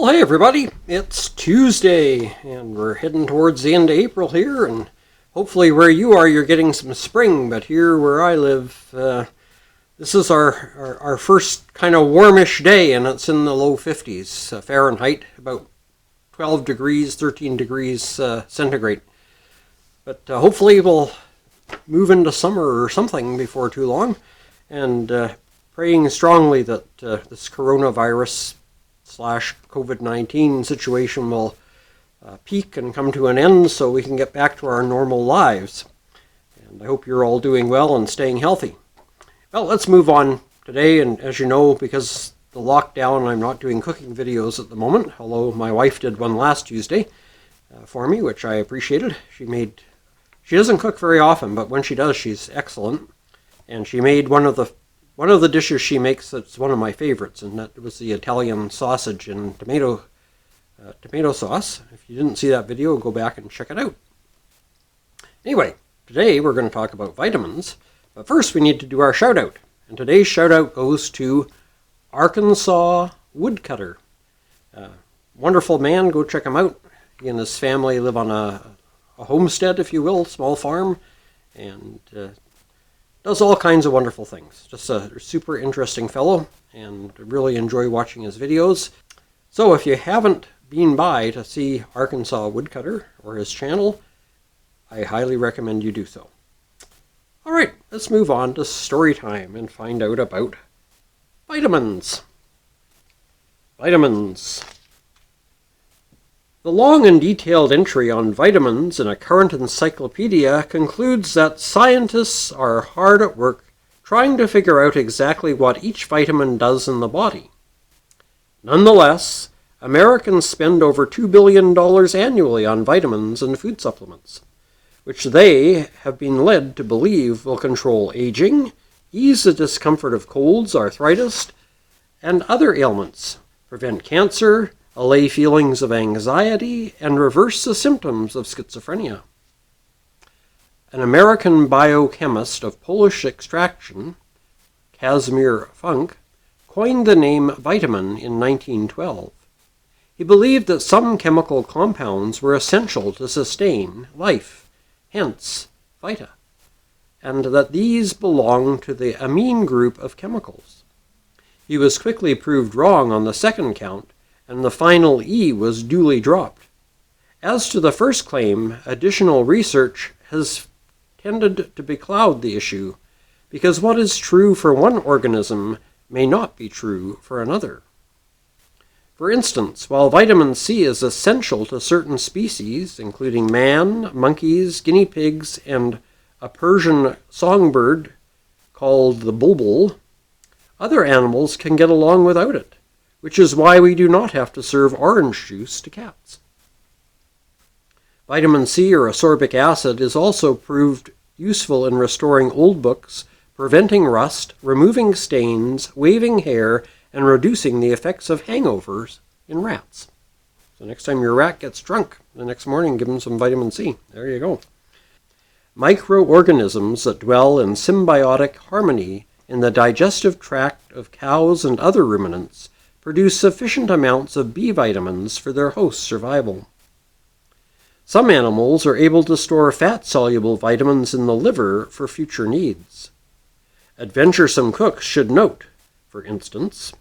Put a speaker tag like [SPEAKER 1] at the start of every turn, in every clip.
[SPEAKER 1] Well, hey everybody, it's Tuesday and we're heading towards the end of April here, and hopefully where you are you're getting some spring, but here where I live, this is our first kind of warmish day, and it's in the low 50s Fahrenheit, about 12 degrees, 13 degrees centigrade. But hopefully we'll move into summer or something before too long, and praying strongly that this coronavirus / COVID-19 situation will peak and come to an end so we can get back to our normal lives. And I hope you're all doing well and staying healthy. Well, let's move on today, and as you know, because the lockdown, I'm not doing cooking videos at the moment, although my wife did one last Tuesday for me, which I appreciated. She doesn't cook very often, but when she does, she's excellent. And she made one of the dishes she makes that's one of my favorites, and that was the Italian sausage and tomato sauce. If you didn't see that video, go back and check it out. Anyway, today we're going to talk about vitamins, but first we need to do our shout out. And today's shout out goes to Arkansas Woodcutter. Wonderful man, go check him out. He and his family live on a homestead, if you will, small farm, and does all kinds of wonderful things. Just a super interesting fellow, and really enjoy watching his videos. So if you haven't been by to see Arkansas Woodcutter or his channel, I highly recommend you do so. Alright, let's move on to story time and find out about vitamins. Vitamins. The long and detailed entry on vitamins in a current encyclopedia concludes that scientists are hard at work trying to figure out exactly what each vitamin does in the body. Nonetheless, Americans spend over $2 billion annually on vitamins and food supplements, which they have been led to believe will control aging, ease the discomfort of colds, arthritis, and other ailments, prevent cancer, allay feelings of anxiety, and reverse the symptoms of schizophrenia. An American biochemist of Polish extraction, Casimir Funk, coined the name vitamin in 1912. He believed that some chemical compounds were essential to sustain life, hence vita, and that these belonged to the amine group of chemicals. He was quickly proved wrong on the second count, and the final E was duly dropped. As to the first claim, additional research has tended to becloud the issue, because what is true for one organism may not be true for another. For instance, while vitamin C is essential to certain species, including man, monkeys, guinea pigs, and a Persian songbird called the bulbul, other animals can get along without it, which is why we do not have to serve orange juice to cats. Vitamin C, or ascorbic acid, is also proved useful in restoring old books, preventing rust, removing stains, waving hair, and reducing the effects of hangovers in rats. So next time your rat gets drunk, the next morning give them some vitamin C. There you go. Microorganisms that dwell in symbiotic harmony in the digestive tract of cows and other ruminants produce sufficient amounts of B vitamins for their host's survival. Some animals are able to store fat-soluble vitamins in the liver for future needs. Adventuresome cooks should note, for instance,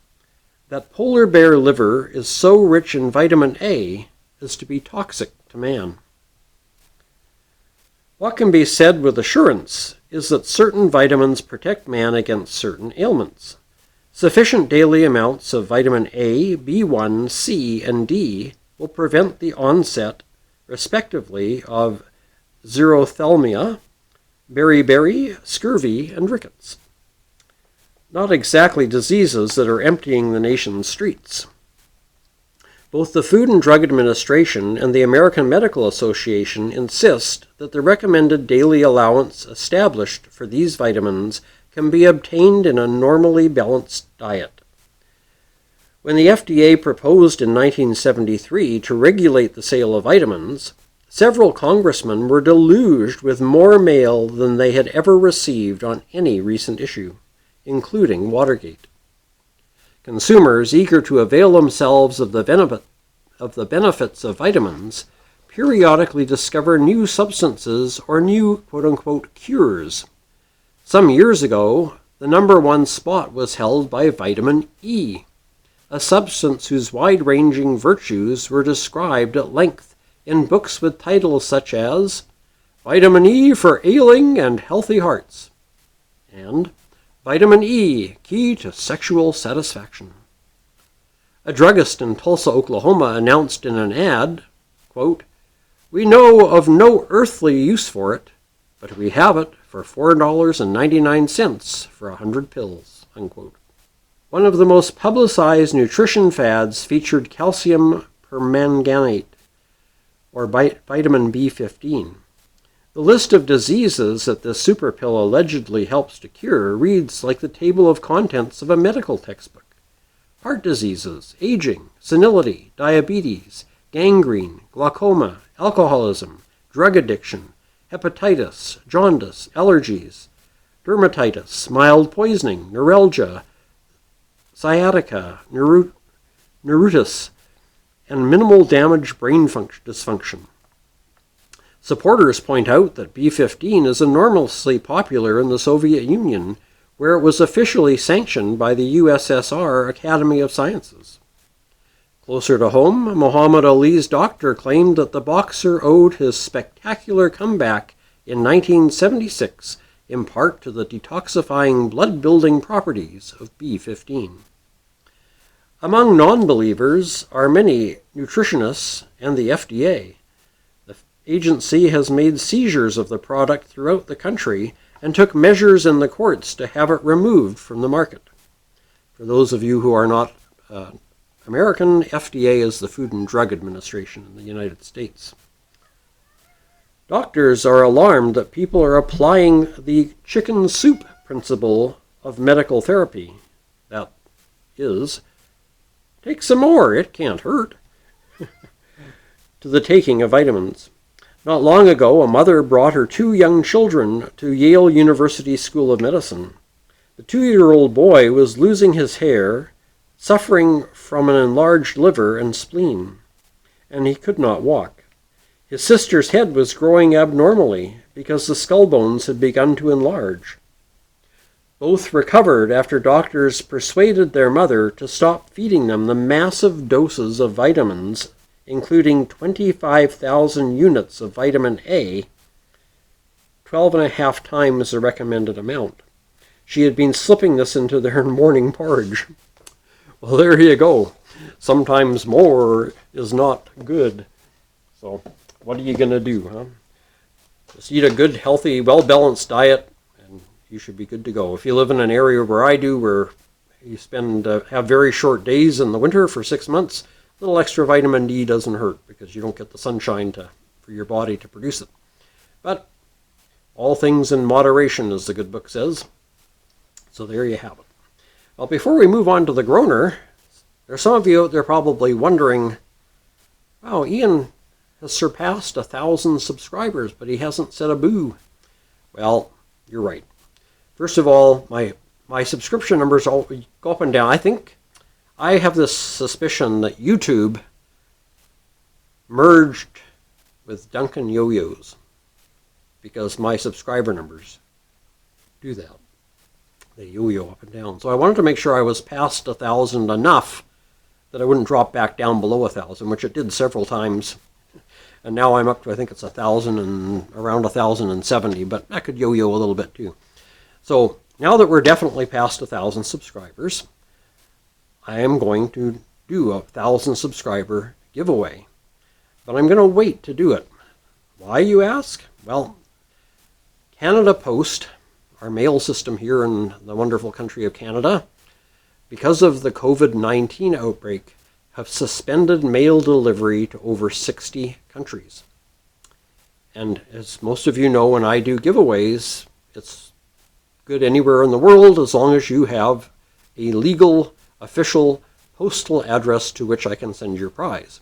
[SPEAKER 1] that polar bear liver is so rich in vitamin A as to be toxic to man. What can be said with assurance is that certain vitamins protect man against certain ailments. Sufficient daily amounts of vitamin A, B1, C, and D will prevent the onset, respectively, of xerophthalmia, beriberi, scurvy, and rickets. Not exactly diseases that are emptying the nation's streets. Both the Food and Drug Administration and the American Medical Association insist that the recommended daily allowance established for these vitamins can be obtained in a normally balanced diet. When the FDA proposed in 1973 to regulate the sale of vitamins, several congressmen were deluged with more mail than they had ever received on any recent issue, including Watergate. Consumers eager to avail themselves of the of the benefits of vitamins periodically discover new substances or new quote-unquote cures. Some years ago, the number one spot was held by vitamin E, a substance whose wide-ranging virtues were described at length in books with titles such as Vitamin E for Ailing and Healthy Hearts, and Vitamin E, Key to Sexual Satisfaction. A druggist in Tulsa, Oklahoma announced in an ad, quote, "We know of no earthly use for it, but we have it for $4.99 for 100 pills," unquote. One of the most publicized nutrition fads featured calcium permanganate, or vitamin B15. The list of diseases that this super pill allegedly helps to cure reads like the table of contents of a medical textbook. Heart diseases, aging, senility, diabetes, gangrene, glaucoma, alcoholism, drug addiction, hepatitis, jaundice, allergies, dermatitis, mild poisoning, neuralgia, sciatica, neuritis, and minimal damage brain dysfunction. Supporters point out that B15 is enormously popular in the Soviet Union, where it was officially sanctioned by the USSR Academy of Sciences. Closer to home, Muhammad Ali's doctor claimed that the boxer owed his spectacular comeback in 1976 in part to the detoxifying blood-building properties of B15. Among non-believers are many nutritionists and the FDA. The agency has made seizures of the product throughout the country and took measures in the courts to have it removed from the market. For those of you who are not American, FDA is the Food and Drug Administration in the United States. Doctors are alarmed that people are applying the chicken soup principle of medical therapy. That is, take some more, it can't hurt, to the taking of vitamins. Not long ago, a mother brought her 2 young children to Yale University School of Medicine. The 2-year-old boy was losing his hair, suffering from an enlarged liver and spleen, and he could not walk. His sister's head was growing abnormally because the skull bones had begun to enlarge. Both recovered after doctors persuaded their mother to stop feeding them the massive doses of vitamins, including 25,000 units of vitamin A, 12.5 times the recommended amount. She had been slipping this into their morning porridge. Well, there you go. Sometimes more is not good. So, what are you going to do, huh? Just eat a good, healthy, well-balanced diet, and you should be good to go. If you live in an area where I do, where you have very short days in the winter for 6 months, a little extra vitamin D doesn't hurt because you don't get the sunshine for your body to produce it. But all things in moderation, as the good book says. So there you have it. Well, before we move on to the groaner, there's some of you out there probably wondering, wow, Ian has surpassed 1,000 subscribers, but he hasn't said a boo. Well, you're right. First of all, my subscription numbers all go up and down. I think I have this suspicion that YouTube merged with Dunkin' Yo-Yos because my subscriber numbers do that. They yo-yo up and down. So I wanted to make sure I was past 1,000 enough that I wouldn't drop back down below 1,000, which it did several times. And now I'm up to, I think it's 1,000 and around 1,070, but I could yo-yo a little bit too. So now that we're definitely past 1,000 subscribers, I am going to do a 1,000 subscriber giveaway. But I'm going to wait to do it. Why, you ask? Well, Canada Post, our mail system here in the wonderful country of Canada, because of the COVID-19 outbreak, have suspended mail delivery to over 60 countries. And as most of you know, when I do giveaways, it's good anywhere in the world as long as you have a legal, official postal address to which I can send your prize.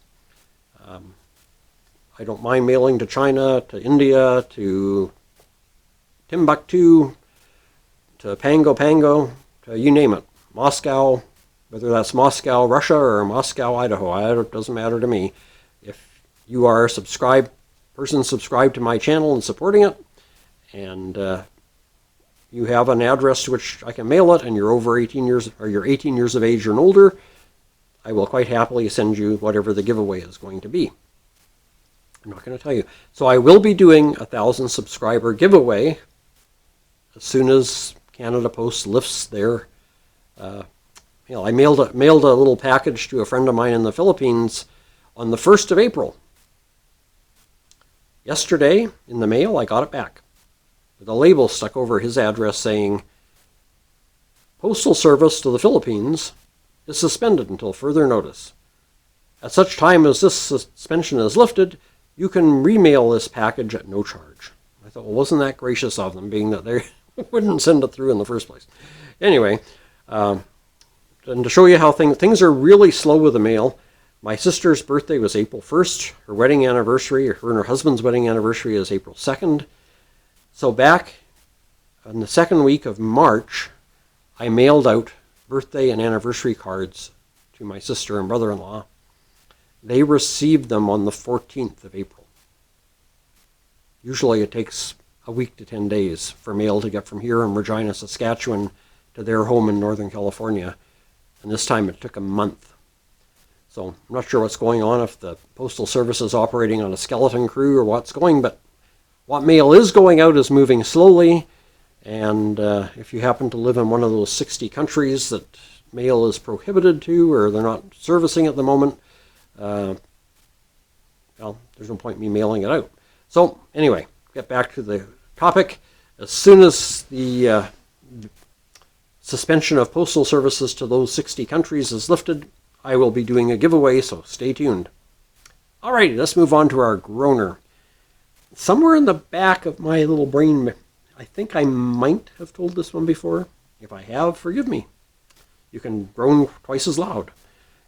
[SPEAKER 1] I don't mind mailing to China, to India, to Timbuktu, to Pango, to you name it, Moscow, whether that's Moscow, Russia, or Moscow, Idaho. It doesn't matter to me. If you are a person subscribed to my channel and supporting it, and you have an address to which I can mail it, and you're over 18 years, or you're 18 years of age and older, I will quite happily send you whatever the giveaway is going to be. I'm not going to tell you. So I will be doing a 1,000 subscriber giveaway as soon as Canada Post lifts their. I mailed a little package to a friend of mine in the Philippines on the 1st of April. Yesterday, in the mail, I got it back with a label stuck over his address saying, "Postal service to the Philippines is suspended until further notice. At such time as this suspension is lifted, you can remail this package at no charge." I thought, well, wasn't that gracious of them, being that they wouldn't send it through in the first place. Anyway, and to show you how things are really slow with the mail, my sister's birthday was April 1st. Her wedding anniversary, her and her husband's wedding anniversary, is April 2nd. So back in the second week of March, I mailed out birthday and anniversary cards to my sister and brother-in-law. They received them on the 14th of April. Usually it takes a week to 10 days for mail to get from here in Regina, Saskatchewan to their home in Northern California. And this time it took a month. So I'm not sure what's going on, if the Postal Service is operating on a skeleton crew or what's going, but what mail is going out is moving slowly. And if you happen to live in one of those 60 countries that mail is prohibited to, or they're not servicing at the moment, well, there's no point in me mailing it out. So anyway, get back to the topic. As soon as the suspension of postal services to those 60 countries is lifted, I will be doing a giveaway, so stay tuned. Alrighty, let's move on to our groaner. Somewhere in the back of my little brain, I think I might have told this one before. If I have, forgive me. You can groan twice as loud.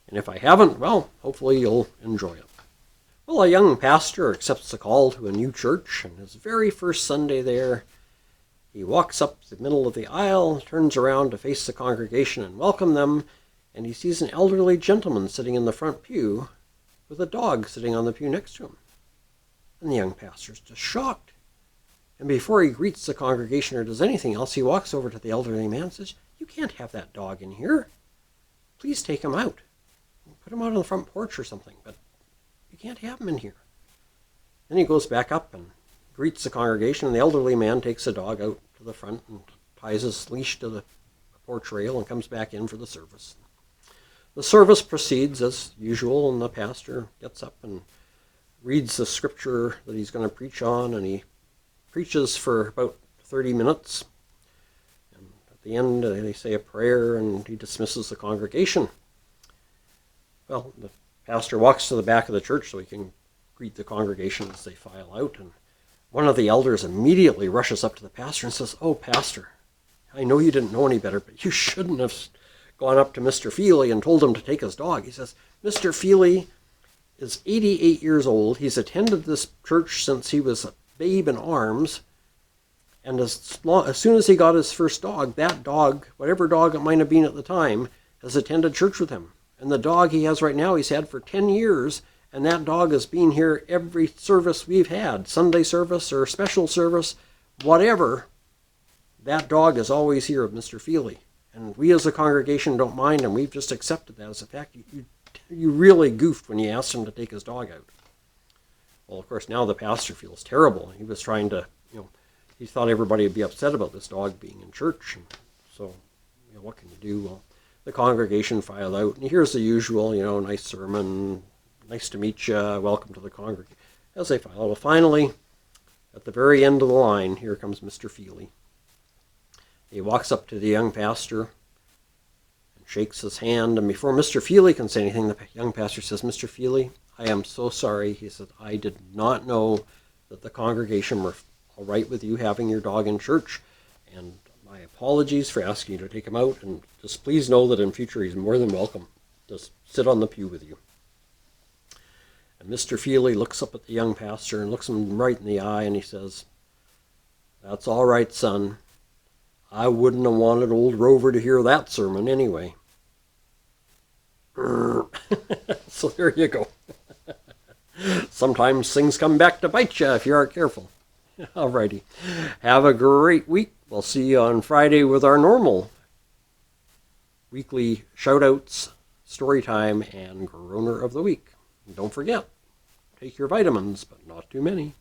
[SPEAKER 1] And if I haven't, well, hopefully you'll enjoy it. Well, a young pastor accepts a call to a new church, and his very first Sunday there, he walks up the middle of the aisle, turns around to face the congregation and welcome them, and he sees an elderly gentleman sitting in the front pew with a dog sitting on the pew next to him. And the young pastor's just shocked. And before he greets the congregation or does anything else, he walks over to the elderly man and says, "You can't have that dog in here. Please take him out. Put him out on the front porch or something, but you can't have him in here." Then he goes back up and greets the congregation, and the elderly man takes the dog out to the front and ties his leash to the porch rail and comes back in for the service. The service proceeds as usual, and the pastor gets up and reads the scripture that he's going to preach on, and he preaches for about 30 minutes. And at the end, they say a prayer, and he dismisses the congregation. Well, the pastor walks to the back of the church so he can greet the congregation as they file out, and one of the elders immediately rushes up to the pastor and says, "Oh, pastor, I know you didn't know any better, but you shouldn't have gone up to Mr. Feely and told him to take his dog." He says, "Mr. Feely is 88 years old. He's attended this church since he was a babe in arms, and as soon as he got his first dog, that dog, whatever dog it might have been at the time, has attended church with him. And the dog he has right now, he's had for 10 years, and that dog has been here every service we've had, Sunday service or special service, whatever. That dog is always here with Mr. Feely. And we as a congregation don't mind, and we've just accepted that as a fact. You really goofed when you asked him to take his dog out." Well, of course, now the pastor feels terrible. He was trying to, he thought everybody would be upset about this dog being in church. And so, what can you do? Well, the congregation filed out, and he hears the usual, nice sermon, nice to meet you, welcome to the congregation. As they file, well, finally, at the very end of the line, here comes Mr. Feely. He walks up to the young pastor and shakes his hand, and before Mr. Feely can say anything, the young pastor says, "Mr. Feely, I am so sorry." He said, "I did not know that the congregation were all right with you having your dog in church, and my apologies for asking you to take him out, and just please know that in future he's more than welcome to sit on the pew with you." And Mr. Feely looks up at the young pastor and looks him right in the eye, and he says, "That's all right, son. I wouldn't have wanted old Rover to hear that sermon anyway." So there you go. Sometimes things come back to bite you if you aren't careful. Alrighty. Have a great week. We'll see you on Friday with our normal weekly shout-outs, story time, and Groaner of the Week. And don't forget, take your vitamins, but not too many.